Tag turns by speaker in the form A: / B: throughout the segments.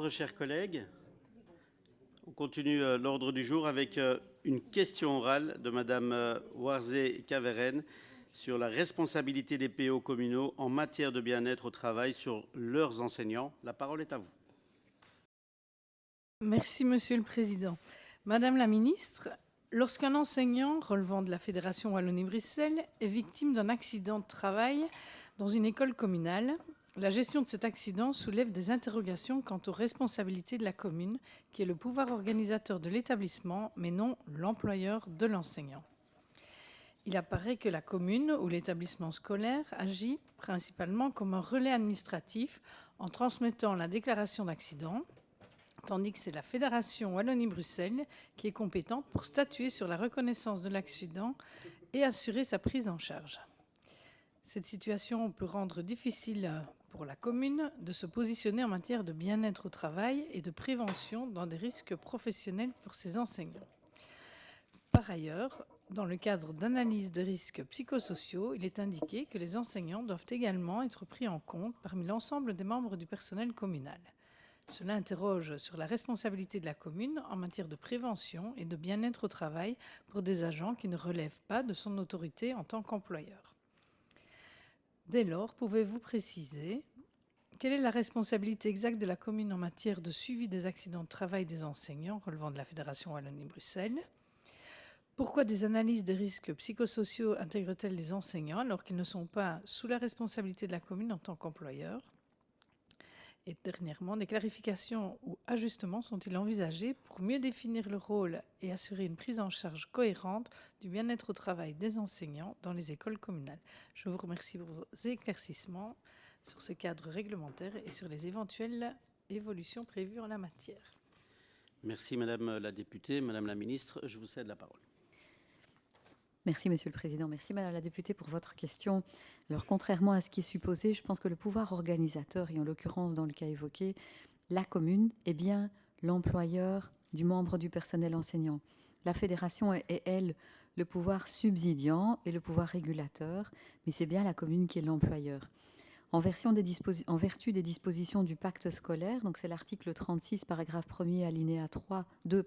A: l'ordre, chers collègues. On continue l'ordre du jour avec une question orale de Madame Warzé Caveren sur la responsabilité des PO communaux en matière de bien-être au travail sur leurs enseignants. La parole est à vous.
B: Merci, Monsieur le Président. Madame la Ministre, lorsqu'un enseignant relevant de la Fédération Wallonie-Bruxelles est victime d'un accident de travail dans une école communale, la gestion de cet accident soulève des interrogations quant aux responsabilités de la commune, qui est le pouvoir organisateur de l'établissement, mais non l'employeur de l'enseignant. Il apparaît que la commune ou l'établissement scolaire agit principalement comme un relais administratif en transmettant la déclaration d'accident, tandis que c'est la Fédération Wallonie-Bruxelles qui est compétente pour statuer sur la reconnaissance de l'accident et assurer sa prise en charge. Cette situation peut rendre difficile pour la commune de se positionner en matière de bien-être au travail et de prévention dans des risques professionnels pour ses enseignants. Par ailleurs, dans le cadre d'analyse de risques psychosociaux, il est indiqué que les enseignants doivent également être pris en compte parmi l'ensemble des membres du personnel communal. Cela interroge sur la responsabilité de la commune en matière de prévention et de bien-être au travail pour des agents qui ne relèvent pas de son autorité en tant qu'employeur. Dès lors, pouvez-vous préciser quelle est la responsabilité exacte de la commune en matière de suivi des accidents de travail des enseignants relevant de la Fédération Wallonie-Bruxelles? Pourquoi des analyses des risques psychosociaux intègrent-elles les enseignants alors qu'ils ne sont pas sous la responsabilité de la commune en tant qu'employeur? Et dernièrement, des clarifications ou ajustements sont-ils envisagés pour mieux définir le rôle et assurer une prise en charge cohérente du bien-être au travail des enseignants dans les écoles communales? Je vous remercie pour vos éclaircissements sur ce cadre réglementaire et sur les éventuelles évolutions prévues en la matière.
A: Merci Madame la députée. Madame la ministre, je vous cède la parole.
C: Merci, Monsieur le Président. Merci, Madame la députée, pour votre question. Alors, contrairement à ce qui est supposé, je pense que le pouvoir organisateur, et en l'occurrence dans le cas évoqué, la commune, est bien l'employeur du membre du personnel enseignant. La fédération est, elle, le pouvoir subsidiant et le pouvoir régulateur, mais c'est bien la commune qui est l'employeur. En vertu des dispositions du pacte scolaire, donc c'est l'article 36, paragraphe 1er, alinéa 2,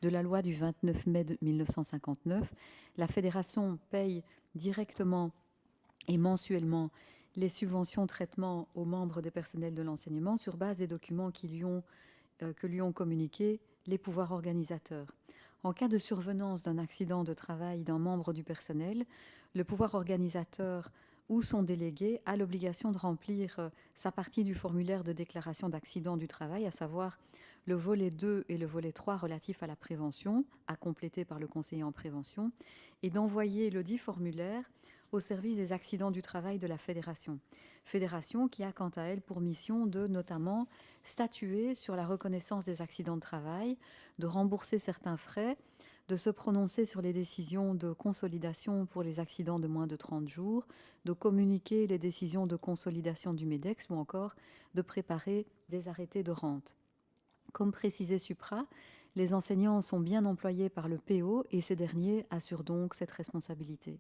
C: de la loi du 29 mai 1959, la fédération paye directement et mensuellement les subventions traitement aux membres des personnels de l'enseignement sur base des documents que lui ont communiqués les pouvoirs organisateurs. En cas de survenance d'un accident de travail d'un membre du personnel, le pouvoir organisateur ou son délégué a l'obligation de remplir sa partie du formulaire de déclaration d'accident du travail, à savoir le volet 2 et le volet 3 relatifs à la prévention, à compléter par le conseiller en prévention, et d'envoyer le dit formulaire au service des accidents du travail de la fédération. Fédération qui a quant à elle pour mission de notamment statuer sur la reconnaissance des accidents de travail, de rembourser certains frais, de se prononcer sur les décisions de consolidation pour les accidents de moins de 30 jours, de communiquer les décisions de consolidation du MEDEX ou encore de préparer des arrêtés de rente. Comme précisé supra, les enseignants sont bien employés par le PO et ces derniers assurent donc cette responsabilité.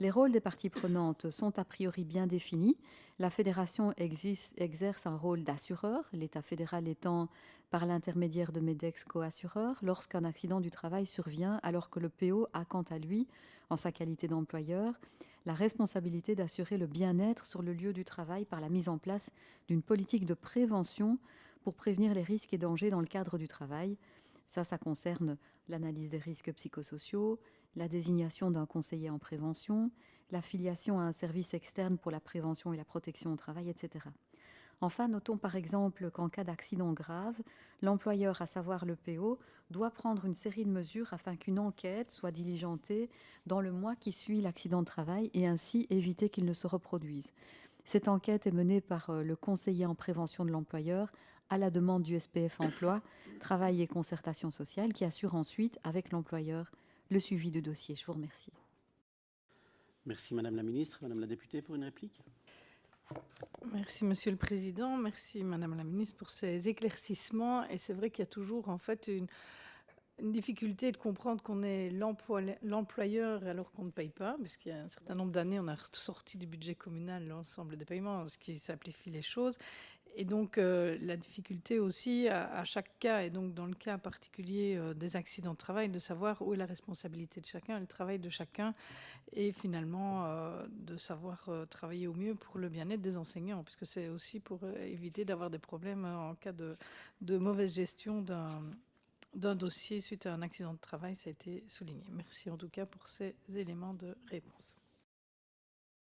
C: Les rôles des parties prenantes sont a priori bien définis. La fédération exerce un rôle d'assureur, l'État fédéral étant par l'intermédiaire de MEDEX co-assureur lorsqu'un accident du travail survient, alors que le PO a quant à lui, en sa qualité d'employeur, la responsabilité d'assurer le bien-être sur le lieu du travail par la mise en place d'une politique de prévention pour prévenir les risques et dangers dans le cadre du travail. Ça concerne l'analyse des risques psychosociaux, la désignation d'un conseiller en prévention, l'affiliation à un service externe pour la prévention et la protection au travail, etc. Enfin, notons par exemple qu'en cas d'accident grave, l'employeur, à savoir le PO, doit prendre une série de mesures afin qu'une enquête soit diligentée dans le mois qui suit l'accident de travail et ainsi éviter qu'il ne se reproduise. Cette enquête est menée par le conseiller en prévention de l'employeur à la demande du SPF Emploi, Travail et Concertation sociale qui assure ensuite avec l'employeur le suivi du dossier. Je vous remercie.
A: Merci Madame la ministre. Madame la députée pour une réplique.
B: Merci Monsieur le Président, merci Madame la Ministre pour ces éclaircissements. Et c'est vrai qu'il y a toujours en fait une difficulté de comprendre qu'on est l'employeur alors qu'on ne paye pas, puisqu'il y a un certain nombre d'années, on a sorti du budget communal l'ensemble des paiements, ce qui simplifie les choses. Et donc, la difficulté aussi à chaque cas, et donc dans le cas particulier des accidents de travail, de savoir où est la responsabilité de chacun, le travail de chacun, et finalement de savoir travailler au mieux pour le bien-être des enseignants, puisque c'est aussi pour éviter d'avoir des problèmes en cas de mauvaise gestion d'un dossier suite à un accident de travail, ça a été souligné. Merci en tout cas pour ces éléments de réponse.